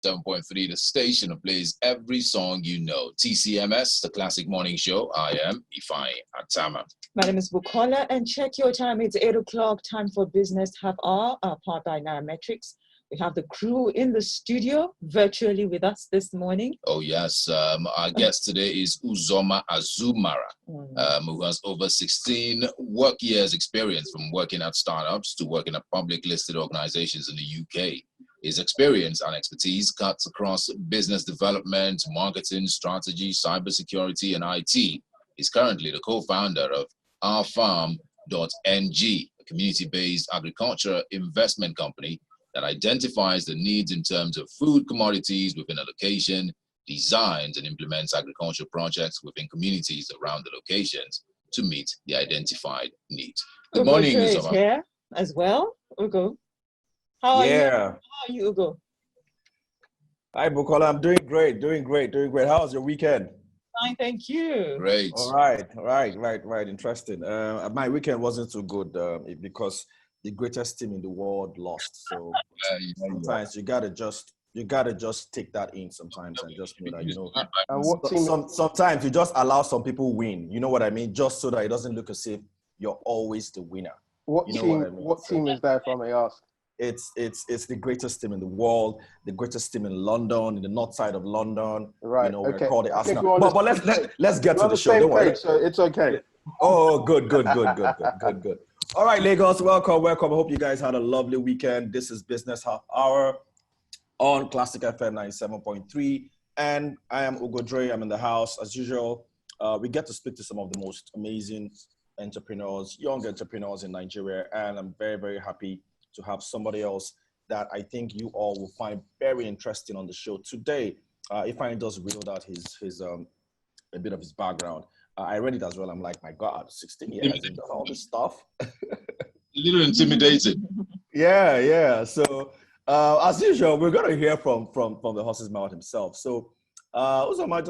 7.3, the station that plays every song you know. TCMS, the classic morning show. I am Ifeanyi Atama. My name is Bukola, and check your time. It's 8 o'clock, time for business half hour, powered by Nairametrics. We have the crew in the studio virtually with us this morning. Oh, yes. Our guest today is Uzoma Azumara, who has over 16 work years experience from working at startups to working at public listed organizations in the UK. His experience and expertise cuts across business development, marketing, strategy, cybersecurity, and IT. He's currently the co-founder of OurFarm.ng, a community-based agriculture investment company that identifies the needs in terms of food commodities within a location, designs and implements agricultural projects within communities around the locations to meet the identified needs. Good morning, Ugo Uzoma. is here as well. Ugo, how are you? How are you, Ugo? Hi, Bukola. I'm doing great. How was your weekend? Fine, thank you. Great. All right. Interesting. My weekend wasn't so good because the greatest team in the world lost. So sometimes you gotta just take that in sometimes and just know that sometimes you just allow some people win. You know what I mean? Just so that it doesn't look as if you're always the winner. What team is that, if I may ask? It's the greatest team in the world, the greatest team in London, in the north side of London. Right. We're called the Arsenal. But let's get to the show. Don't worry. So it's okay. Oh, good. All right, Lagos, welcome. I hope you guys had a lovely weekend. This is Business Half Hour on Classic FM 97.3. And I am Ugo Dre. I'm in the house. As usual, we get to speak to some of the most amazing entrepreneurs, young entrepreneurs in Nigeria. And I'm very, very happy to have somebody else that I think you all will find very interesting on the show today. Ifeanyi does reveal that his a bit of his background. I read it as well. I'm like, my God, 16 years and does all this stuff. A little intimidated. Yeah. So as usual, we're gonna hear from the horse's mouth himself. So Uzoma,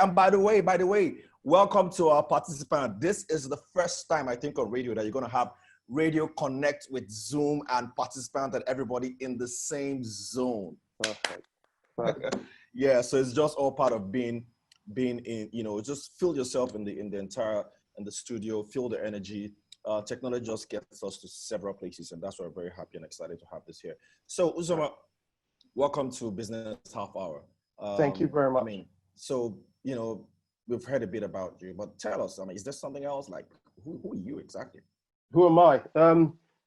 and by the way, welcome to our participant. This is the first time I think on radio that you're gonna have radio connect with Zoom and participant and everybody in the same zone. Perfect. Yeah, so it's just all part of being in, just feel yourself in the studio, feel the energy. Technology just gets us to several places, and that's why we're very happy and excited to have this here. So Uzoma, welcome to Business Half Hour. Thank you very much. We've heard a bit about you, but tell us, is there something else? Like, who are you exactly? Who am I?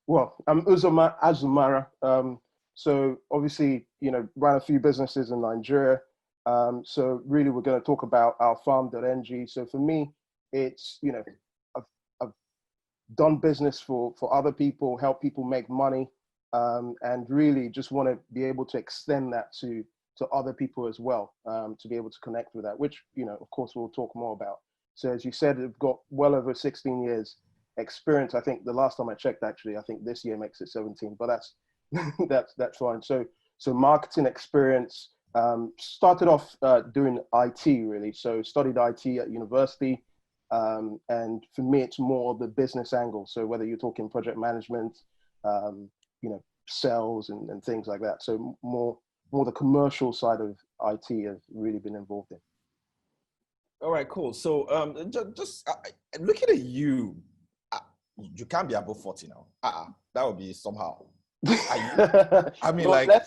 Well, I'm Uzoma Azumara. So obviously, ran a few businesses in Nigeria. So really, we're going to talk about OurFarm.ng. So for me, it's, I've done business for other people, help people make money, and really just want to be able to extend that to other people as well, to be able to connect with that, which, of course, we'll talk more about. So as you said, I've got well over 16 years experience. I think the last time I checked, actually, I think this year makes it 17, but that's that's fine. So marketing experience, started off doing IT really. So studied IT at university, and for me it's more the business angle. So whether you're talking project management, sales and things like that. So more the commercial side of IT have really been involved in. All right, cool. So just looking at you. You can't be above 40 now. That would be somehow.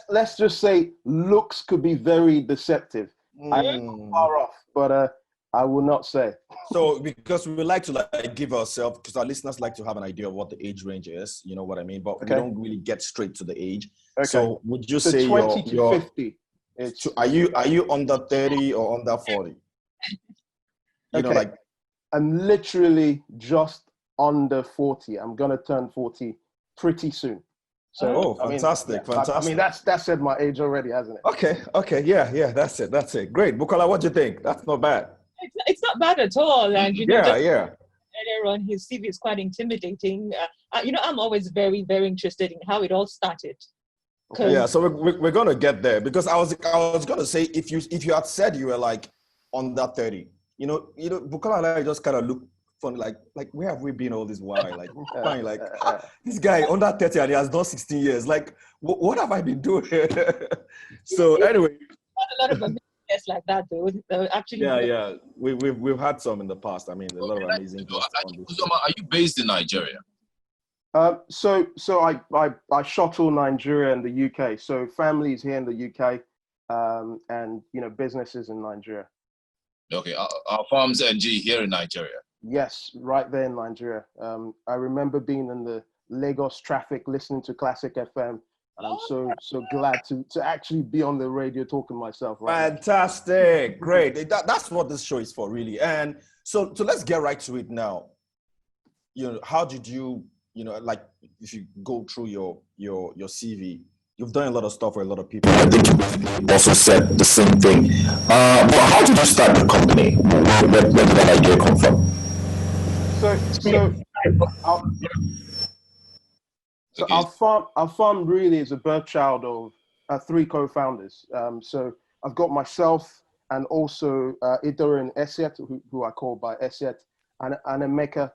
Let's just say looks could be very deceptive. I am far off, but I will not say. So because we like to give ourselves, because our listeners like to have an idea of what the age range is, you know what I mean? But we don't really get straight to the age. Okay. So would you say 20 to 50? Are you under 30 or under 40? I'm literally just under 40. I'm gonna turn 40 pretty soon. So fantastic. That said my age already, hasn't it? Okay, yeah, that's it. Great, Bukola, what do you think? That's not bad. It's not bad at all, and yeah. Earlier on, his CV is quite intimidating. I'm always very, very interested in how it all started. Yeah, so we're gonna get there, because I was gonna say if you had said you were like under 30, Bukola and I just kind of look funny, like where have we been all this while? Like, fine, like this guy under 30 and he has done 16 years. Like, what have I been doing? So anyway, Not a lot of amazing guests like that, though. Actually, yeah, we've had some in the past. I mean, a lot of amazing guests on this. Uzoma, are you based in Nigeria? So I shuttle Nigeria and the UK. So families here in the UK, and businesses in Nigeria. Okay, OurFarm.ng here in Nigeria. Yes, right there in Nigeria. I remember being in the Lagos traffic listening to Classic FM. And I'm so glad to actually be on the radio talking myself right Fantastic. Great. That's what this show is for, really. And so let's get right to it now. How did you, like if you go through your CV, you've done a lot of stuff for a lot of people. I think you also said the same thing. But how did you start the company? Where did that idea come from? So our farm really is a birthchild of 3 co-founders. So I've got myself and also Idor and Esiet, who I call by Esiet, and Emeka,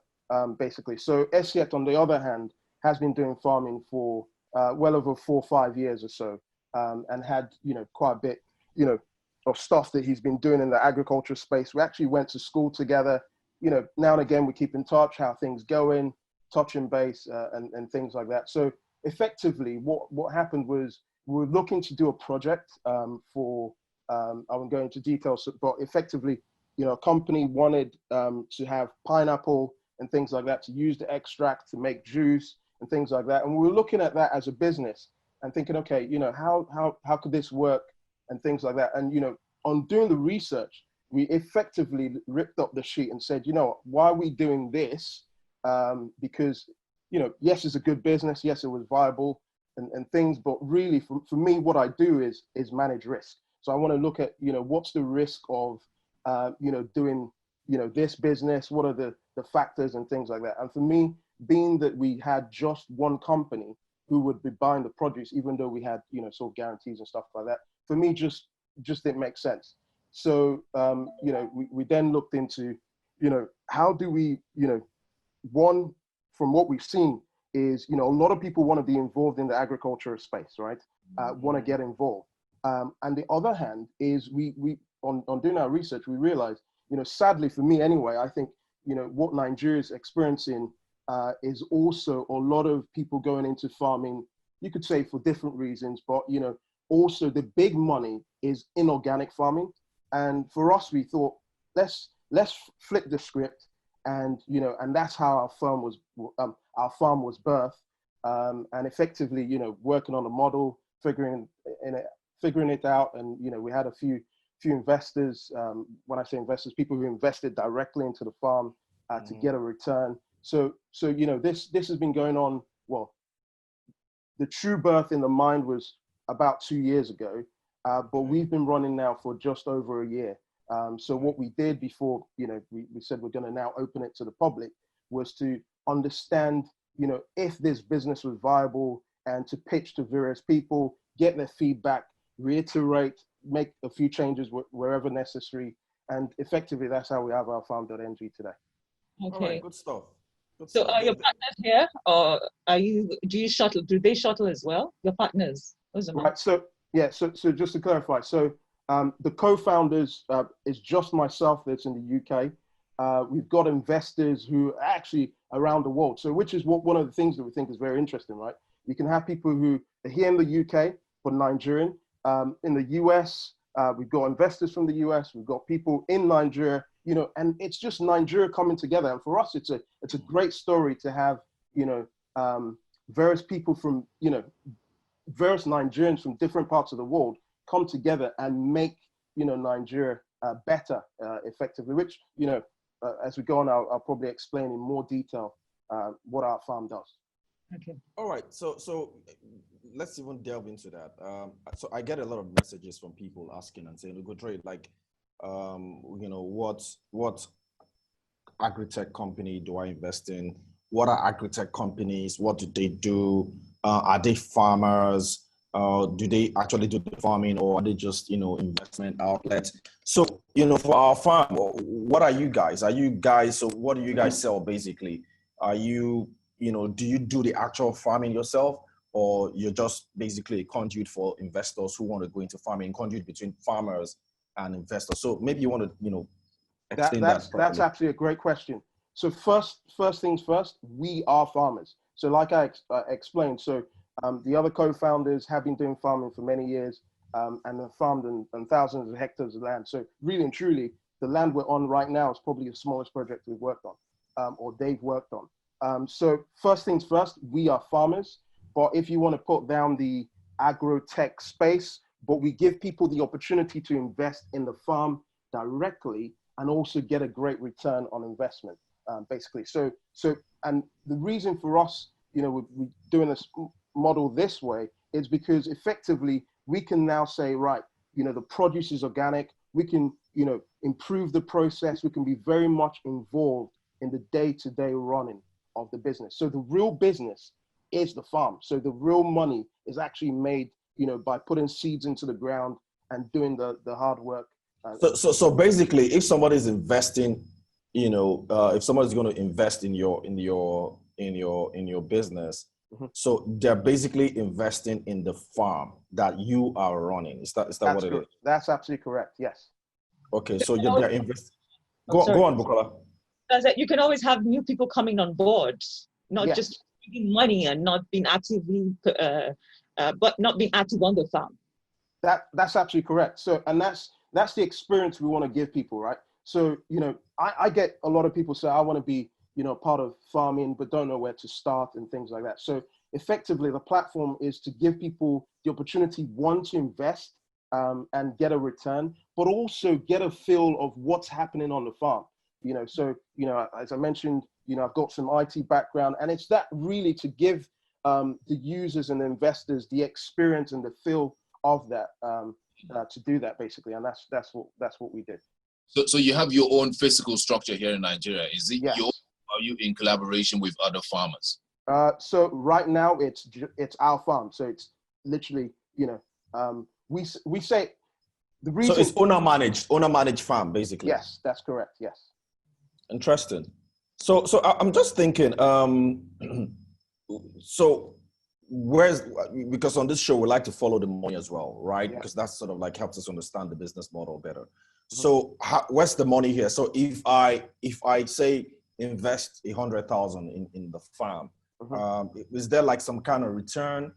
basically. So Esiet, on the other hand, has been doing farming for well over 4 or 5 years or so, and had quite a bit of stuff that he's been doing in the agriculture space. We actually went to school together. Now and again we keep in touch, how things going, touching base, and things like that. So effectively, what happened was we were looking to do a project for. I won't go into details, but effectively, a company wanted to have pineapple and things like that to use the extract to make juice and things like that. And we were looking at that as a business and thinking, okay, how could this work and things like that. And on doing the research, we effectively ripped up the sheet and said, why are we doing this? Because, yes, it's a good business. Yes, it was viable and things, but really for me, what I do is manage risk. So I want to look at, what's the risk of, doing, this business? What are the factors and things like that? And for me, being that we had just one company who would be buying the produce, even though we had, sort of guarantees and stuff like that, for me, just didn't make sense. So, we then looked into, how do we, one, from what we've seen is, a lot of people want to be involved in the agriculture space, right? Want to get involved. And the other hand is we on doing our research, we realized, sadly for me anyway, I think, what Nigeria is experiencing is also a lot of people going into farming, you could say for different reasons, but, also the big money is in organic farming. And for us, we thought, let's flip the script. And, and that's how our farm was birthed. And effectively, working on a model, figuring it out. And, we had a few investors, when I say investors, people who invested directly into the farm to get a return. So, this has been going on. Well, the true birth in the mind was about 2 years ago, but we've been running now for just over a year. So what we did before, we said we're going to now open it to the public, was to understand, if this business was viable and to pitch to various people, get their feedback, reiterate, make a few changes wherever necessary. And effectively, that's how we have OurFarm.ng today. Okay. All right, good stuff. So are your partners here, or do they shuttle as well? Your partners? Right, so just to clarify, so the co-founders is just myself that's in the UK. We've got investors who are actually around the world. So which is one of the things that we think is very interesting, right? You can have people who are here in the UK, but Nigerian. In the US, we've got investors from the US, we've got people in Nigeria, and it's just Nigeria coming together. And for us, it's a great story to have, various people from, various Nigerians from different parts of the world come together and make, Nigeria better effectively, which, as we go on, I'll probably explain in more detail what our farm does. Okay. All right. So let's even delve into that. So I get a lot of messages from people asking and saying, "Go trade, like, what agri-tech company do I invest in? What are agri-tech companies? What do they do? Are they farmers? Do they actually do the farming, or are they just, investment outlets? So, for our farm, what are you guys? So what do you guys sell basically? Are you, do you do the actual farming yourself, or you're just basically a conduit for investors who want to go into farming, conduit between farmers and investors? So maybe you want to, explain that properly. That's actually a great question. So first things first, we are farmers. So like I explained, so the other co-founders have been doing farming for many years, and have farmed on thousands of hectares of land. So really and truly, the land we're on right now is probably the smallest project we've worked on, or they've worked on. So first things first, we are farmers. But if you want to put down the agro-tech space, but we give people the opportunity to invest in the farm directly and also get a great return on investment, basically. So, and the reason for us, we're doing this model this way is because effectively we can now say, right, the produce is organic. We can, improve the process. We can be very much involved in the day-to-day running of the business. So the real business is the farm. So the real money is actually made, by putting seeds into the ground and doing the hard work. So basically, if somebody's investing, if somebody's going to invest in your business, Mm-hmm. so they're basically investing in the farm that you are running. Is that what it is? That's absolutely correct. Yes. Okay, so they're investing. Go on, Bukola. You can always have new people coming on board, not Yes. just giving money and not being actively, but not being active on the farm. That's absolutely correct. So, and that's the experience we want to give people, right? So, I get a lot of people say, I want to be, part of farming, but don't know where to start and things like that. So effectively, the platform is to give people the opportunity, one, to invest and get a return, but also get a feel of what's happening on the farm. So, as I mentioned, I've got some IT background, and it's that really to give the users and investors the experience and the feel of that, to do that basically. And that's what we did. So you have your own physical structure here in Nigeria. Is it Yes. Are you in collaboration with other farmers? So right now it's our farm. So it's literally, we say the reason. So it's owner managed farm, basically. Yes, that's correct. Yes. Interesting. So I'm just thinking, so because on this show, we like to follow the money as well, right? Yeah. Because that's sort of like helps us understand the business model better. So where's the money here? So if I say invest 100,000 in the farm, is there like some kind of return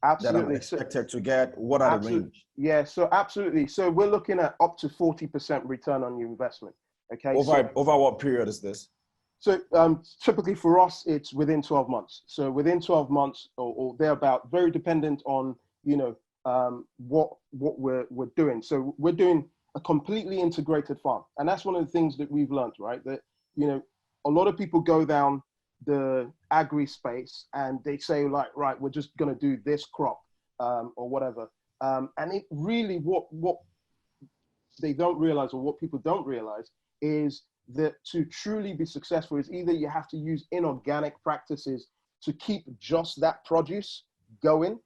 that I'm expected to get? What are the range? Yeah, so absolutely. So we're looking at up to 40% return on your investment. Okay. Over what period is this? So typically for us, it's within 12 months. So within 12 months or thereabout, very dependent on, what we're doing. So we're doing a completely integrated farm. And that's one of the things that we've learned, right? That, a lot of people go down the agri space and they say like, right, we're just going to do this crop or whatever. And it really, what they don't realize, or what people don't realize, is that to truly be successful is either you have to use inorganic practices to keep just that produce going,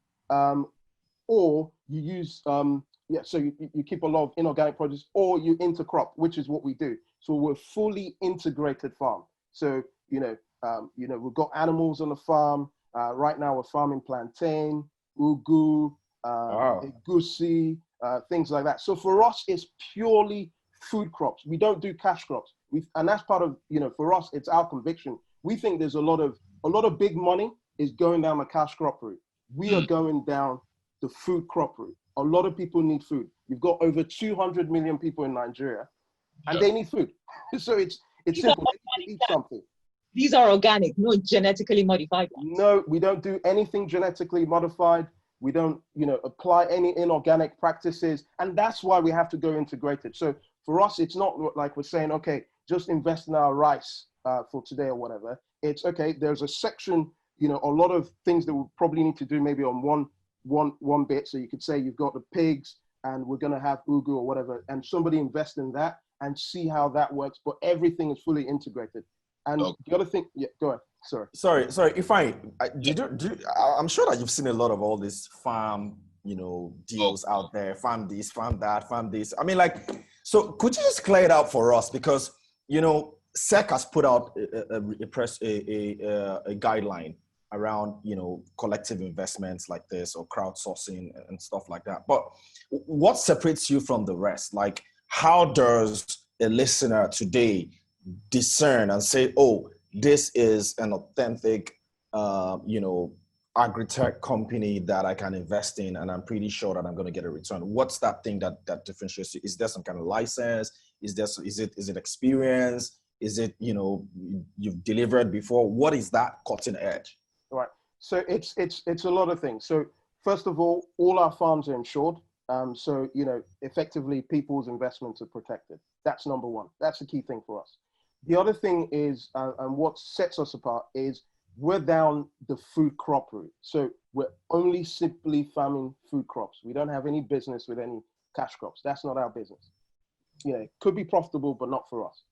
or you use, so you keep a lot of inorganic produce, or you intercrop, which is what we do. So we're fully integrated farm. So, we've got animals on the farm. Right now we're farming plantain, ugu, egusi, things like that. So for us, it's purely food crops. We don't do cash crops. And that's part of, for us, it's our conviction. We think there's a lot of big money is going down the cash crop route. We are going down the food crop route. A lot of people need food. You've got over 200 million people in Nigeria, and they need food. So it's simple. They need to eat something. These are organic, no genetically modified ones. No, we don't do anything genetically modified. We don't, apply any inorganic practices. And that's why we have to go integrated. So for us, it's not like we're saying, okay, just invest in our rice for today or whatever. It's okay, there's a section, a lot of things that we probably need to do maybe on one bit. So you could say you've got the pigs and we're going to have ugu or whatever, and somebody invest in that and see how that works. But everything is fully integrated. And the other thing, go ahead. Sorry. If I'm sure that you've seen a lot of all these farm deals out there, farm this, farm that, farm this. I mean, like, so could you just clear it out for us? Because, SEC has put out a guideline around, collective investments like this or crowdsourcing and stuff like that. But what separates you from the rest? Like, how does a listener today discern and say, oh, this is an authentic, agri-tech company that I can invest in and I'm pretty sure that I'm going to get a return? What's that thing that differentiates you? Is there some kind of license? Is it experience? Is it, you've delivered before? What is that cutting edge? Right. So it's a lot of things. So first of all our farms are insured. So, effectively people's investments are protected. That's number one. That's the key thing for us. The other thing is, and what sets us apart is we're down the food crop route. So we're only simply farming food crops. We don't have any business with any cash crops. That's not our business. It could be profitable, but not for us.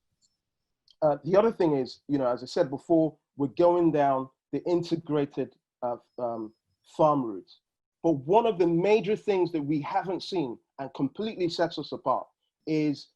The other thing is, as I said before, we're going down the integrated farm routes. But one of the major things that we haven't seen and completely sets us apart is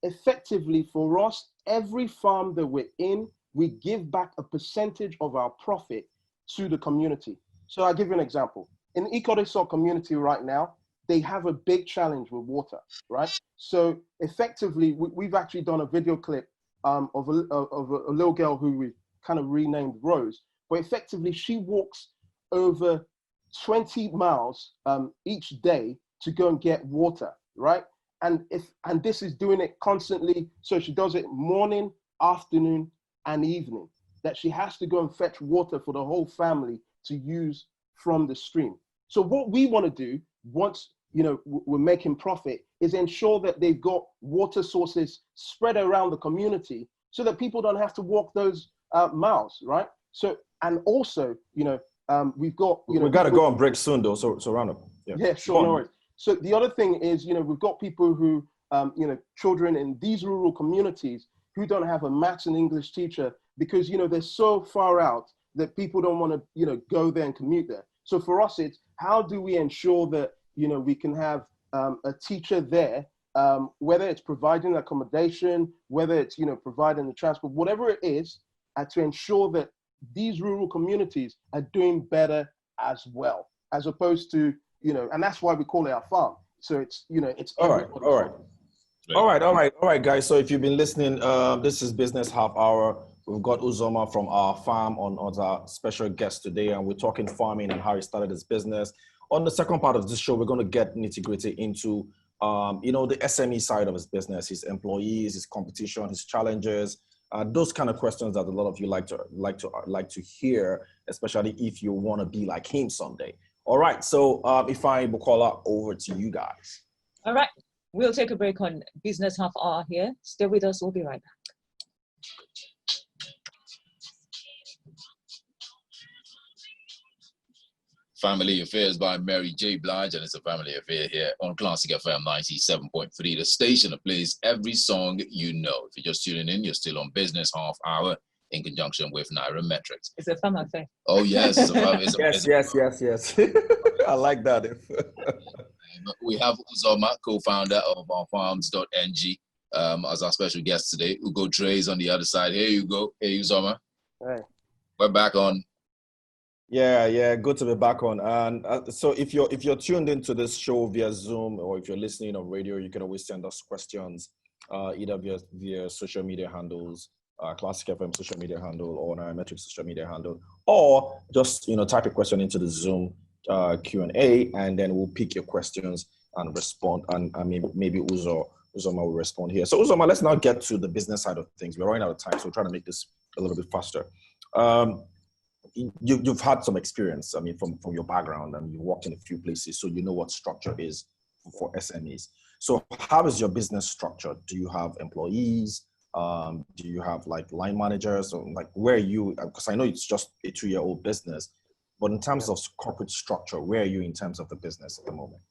effectively for us, every farm that we're in, we give back a percentage of our profit to the community. So I'll give you an example. In the Ikodeso community right now, they have a big challenge with water, right? So effectively, we've actually done a video clip of a little girl who we kind of renamed Rose, but effectively she walks over 20 miles each day to go and get water, right? And this is doing it constantly. So she does it morning, afternoon, and evening, that she has to go and fetch water for the whole family to use from the stream. So what we want to do once, we're making profit is ensure that they've got water sources spread around the community so that people don't have to walk those miles, right? So, and also, we've got, we got to go on break soon though. So round up. Yeah, sure. No worries. So the other thing is, we've got people who, children in these rural communities who don't have a maths and English teacher because, they're so far out that people don't want to, go there and commute there. So for us, it's how do we ensure that, we can have a teacher there, whether it's providing accommodation, whether it's, providing the transport, whatever it is, to ensure that these rural communities are doing better as well, as opposed to, and that's why we call it our farm. So it's, it's all right, guys. So if you've been listening, this is Business Half Hour. We've got Uzoma from Our Farm on our special guest today, and we're talking farming and how he started his business. On the second part of this show, we're going to get nitty-gritty into, the SME side of his business, his employees, his competition, his challenges, those kind of questions that a lot of you like to hear, especially if you want to be like him someday. All right, so Ifeanyi Bukola, over to you guys. All right, we'll take a break on Business Half Hour here. Stay with us, we'll be right back. Family Affairs by Mary J. Blige, and it's a family affair here on Classic FM 97.3, the station that plays every song you know. If you're just tuning in, you're still on Business Half Hour in conjunction with Nairametrics. It's a family affair. Oh, yes. Yes. I like that. We have Uzoma, co-founder of OurFarm.ng, as our special guest today. Ugo Dre is on the other side. Here you go. Hey, Uzoma. Hey. We're back on. Yeah, good to be back on. And so if you're tuned into this show via Zoom, or if you're listening on radio, you can always send us questions either via social media handles, Classic FM social media handle, or Nairametrics social media handle, or just type a question into the Zoom Q&A, and then we'll pick your questions and respond. And maybe Uzoma will respond here. So Uzoma, let's now get to the business side of things. We're running out of time, so we're trying to make this a little bit faster. You've had some experience, from your background, and you worked in a few places, so you know what structure is for SMEs. So how is your business structured? Do you have employees? Do you have like line managers? Or like where are you? Because I know it's just a 2-year-old business, but in terms of corporate structure, where are you in terms of the business at the moment?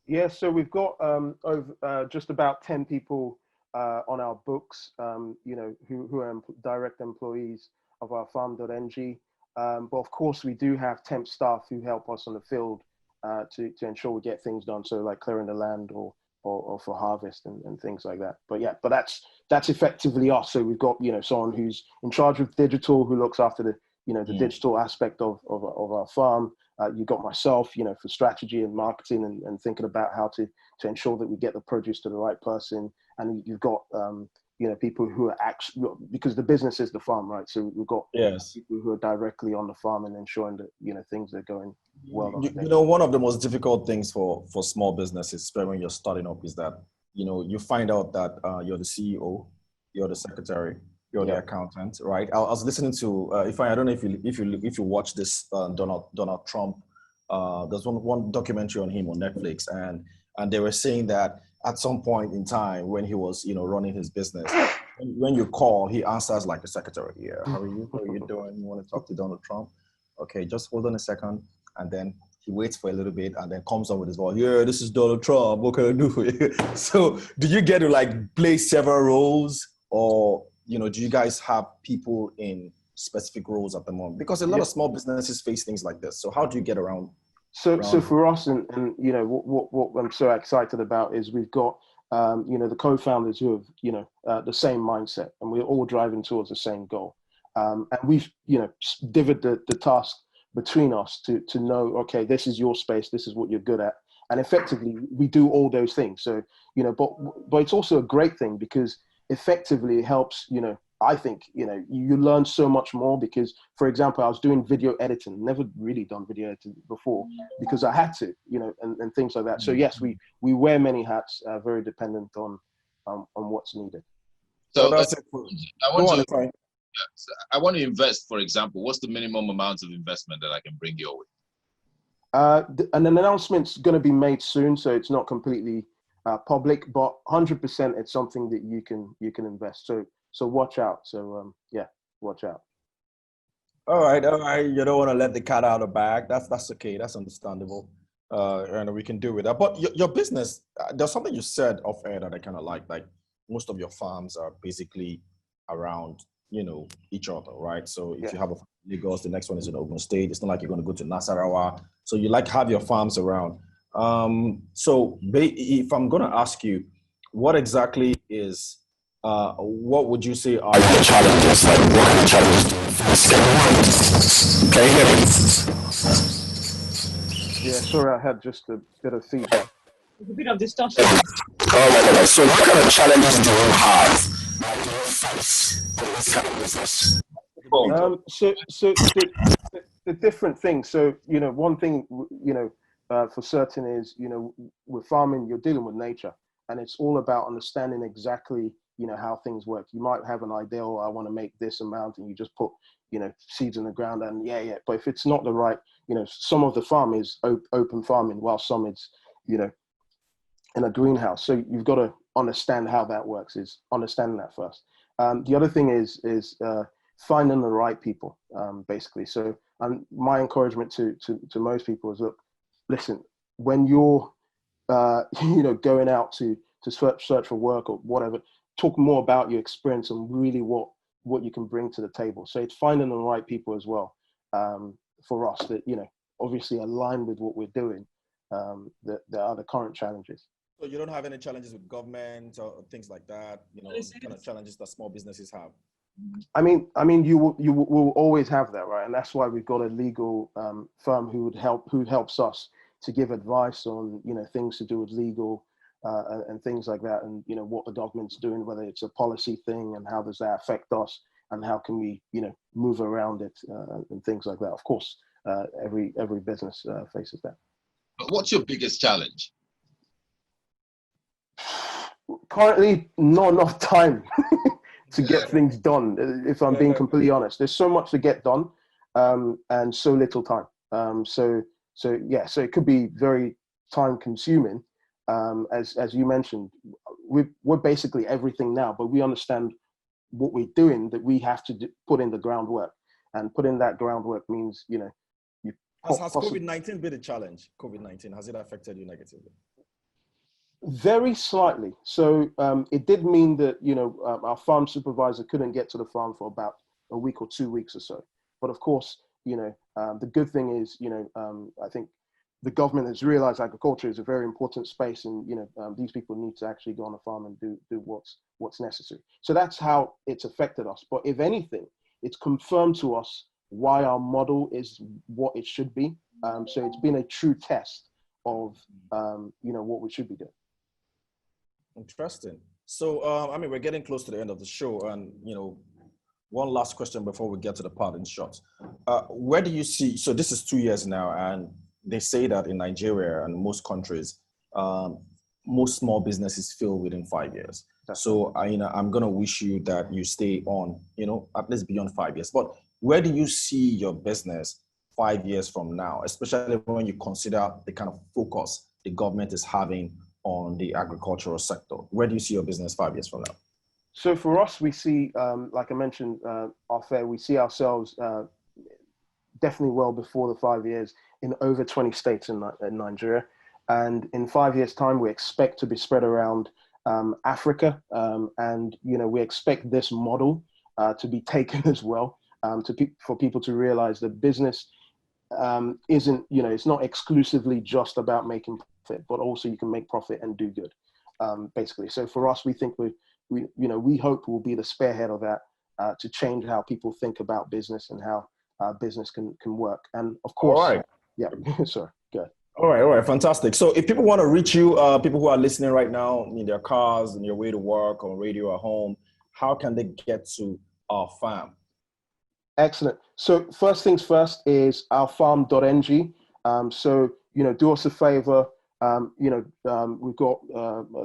Yeah, so we've got over just about 10 people on our books, who are direct employees of OurFarm.ng. But of course, we do have temp staff who help us on the field to ensure we get things done. So like clearing the land or for harvest and things like that. But yeah, but that's effectively us. So we've got, someone who's in charge of digital, who looks after the digital aspect of our farm. You got myself, for strategy and marketing and thinking about how to ensure that we get the produce to the right person. And you've got, people who are actually, because the business is the farm, right? So we've got people who are directly on the farm and ensuring that, things are going well. One of the most difficult things for small businesses, especially when you're starting up, is that, you find out that you're the CEO, you're the secretary, you're the accountant, right? I was listening to, I don't know if you watch this Donald Trump, there's one documentary on him on Netflix, and they were saying that at some point in time when he was, running his business, when you call, he answers like the secretary. Yeah, how are you? How are you doing? You want to talk to Donald Trump? Okay, just hold on a second. And then he waits for a little bit and then comes up with his voice. Yeah, this is Donald Trump. What can I do for you? So do you get to like play several roles, or, do you guys have people in specific roles at the moment? Because a lot of small businesses face things like this. So how do you get around? So for us, and what I'm so excited about is we've got the co-founders who have the same mindset, and we're all driving towards the same goal. And we've divided the task between us to know, okay, this is your space, this is what you're good at, and effectively we do all those things. So but it's also a great thing because effectively it helps. I think, you learn so much more because, for example, I was doing video editing, never really done video editing before because I had to, and things like that. So yes, we wear many hats, very dependent on what's needed. So I want to invest, for example. What's the minimum amount of investment that I can bring your way? An announcement's going to be made soon, so it's not completely public, but 100% it's something that you can invest. So watch out. So watch out. All right. You don't want to let the cat out of the bag. That's okay. That's understandable. And we can deal with that. But your business, there's something you said off air that I kind of like most of your farms are basically around, each other, right? So if you have a farm in Lagos, the next one is in Ogun State. It's not like you're going to go to Nasarawa. So you have your farms around. So if I'm going to ask you, what exactly is, what would you say are your challenges? Like, what are the challenges? Can you hear me? Yeah, sorry, I had just a bit of feedback. A bit of distortion. Oh, so what kind of challenges do you have? So the different things. So one thing for certain is with farming you're dealing with nature, and it's all about understanding exactly how things work. You might have an idea, or I want to make this amount, and you just put seeds in the ground, and but if it's not the right, some of the farm is open farming, while some it's in a greenhouse. So you've got to understand how that works, is understanding that first. The other thing is finding the right people, basically. So my encouragement to most people is, look, listen, when you're going out to search for work or whatever, talk more about your experience and really what you can bring to the table. So it's finding the right people as well, for us that obviously align with what we're doing. That are the current challenges. So you don't have any challenges with government or things like that, kind of challenges that small businesses have? I mean, you will always have that, right? And that's why we've got a legal firm who helps us to give advice on, things to do with legal and things like that, and what the government's doing, whether it's a policy thing and how does that affect us, and how can we, move around it and things like that. Of course, every business faces that. But what's your biggest challenge? Currently, not enough time to get things done. If I'm being completely honest, there's so much to get done, and so little time. So it could be very time consuming. As you mentioned, we're basically everything now, but we understand what we're doing, that we have to put in the groundwork, and put in that groundwork means, Has COVID-19 been a challenge? COVID-19, has it affected you negatively? Very slightly. So it did mean that, our farm supervisor couldn't get to the farm for about a week or 2 weeks or so. But of course, the good thing is, I think the government has realized agriculture is a very important space, and these people need to actually go on a farm and do what's necessary. So that's how it's affected us. But if anything, it's confirmed to us why our model is what it should be. So it's been a true test of what we should be doing. Interesting. So I mean, we're getting close to the end of the show, and one last question before we get to the parting shots. Where do you see? So this is 2 years now, and they say that in Nigeria and most countries, most small businesses fail within 5 years. So I'm gonna wish you that you stay on, at least beyond 5 years. But where do you see your business 5 years from now, especially when you consider the kind of focus the government is having on the agricultural sector? Where do you see your business 5 years from now? So for us, we see, like I mentioned, we see ourselves definitely well before the 5 years in over 20 states in Nigeria. And in 5 years' time, we expect to be spread around Africa. And, we expect this model to be taken as well, for people to realize that business isn't, it's not exclusively just about making profit, but also you can make profit and do good, basically. So for us, we think we hope we'll be the spearhead of that to change how people think about business and how business can work. And of course, all right. Yeah, sorry, good. All right, fantastic. So if people want to reach you, people who are listening right now in their cars, on your way to work, on radio at home, how can they get to our farm? Excellent. So first things first is OurFarm.ng. So, do us a favor. We've got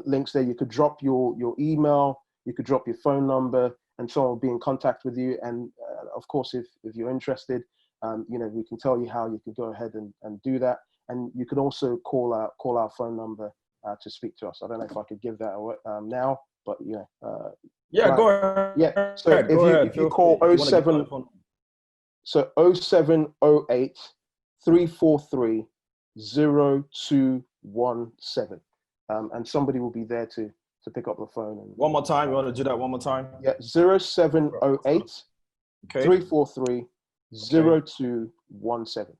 links there. You could drop your email, you could drop your phone number, and someone will be in contact with you. And of course, if you're interested, we can tell you how you can go ahead and do that. And you could also call our phone number to speak to us. I don't know if I could give that away now, but yeah, right. Go ahead. Yeah. So if you call 0708 343 0217, and somebody will be there to pick up the phone. And one more time. You want to do that one more time? Yeah, 0708 343 0217.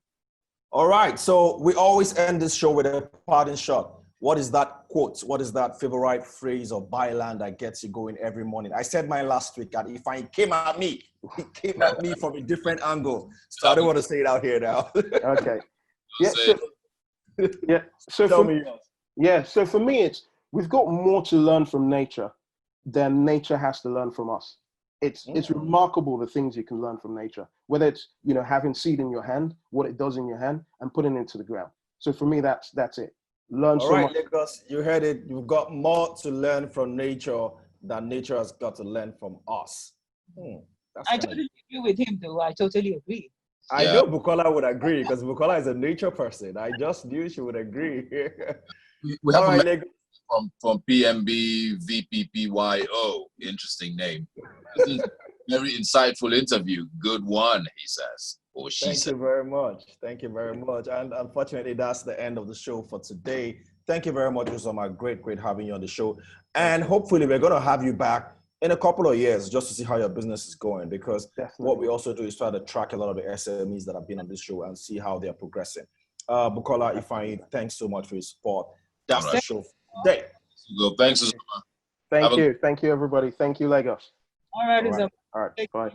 All right. So we always end this show with a parting shot. What is that quote? What is that favorite phrase or byline that gets you going every morning? I said mine last week, and if it came at me, it came at me from a different angle. So I don't want to say it out here now. Okay. So Tell me yours. Yeah. So for me, we've got more to learn from nature than nature has to learn from us. It's remarkable the things you can learn from nature, whether it's, having seed in your hand, what it does in your hand, and putting it into the ground. So for me, that's it. Learn so much. Lagos, you heard it. You've got more to learn from nature than nature has got to learn from us. I totally agree with him, though. I totally agree. I know Bukola would agree, because Bukola is a nature person. I just knew she would agree. We have a message from PMB VPPYO. Interesting name. This is a very insightful interview. Good one, he says. Or she says. Thank you very much. Thank you very much. And unfortunately, that's the end of the show for today. Thank you very much, Uzoma. Great having you on the show. And hopefully we're going to have you back in a couple of years just to see how your business is going, because what we also do is try to track a lot of the SMEs that have been on this show and see how they're progressing. Bukola Ifeanyi, thanks so much for your support. That's the show for today. Thanks, Uzoma. Thank you, everybody. Thank you, Lagos. All right, Uzoma. All right. Bye.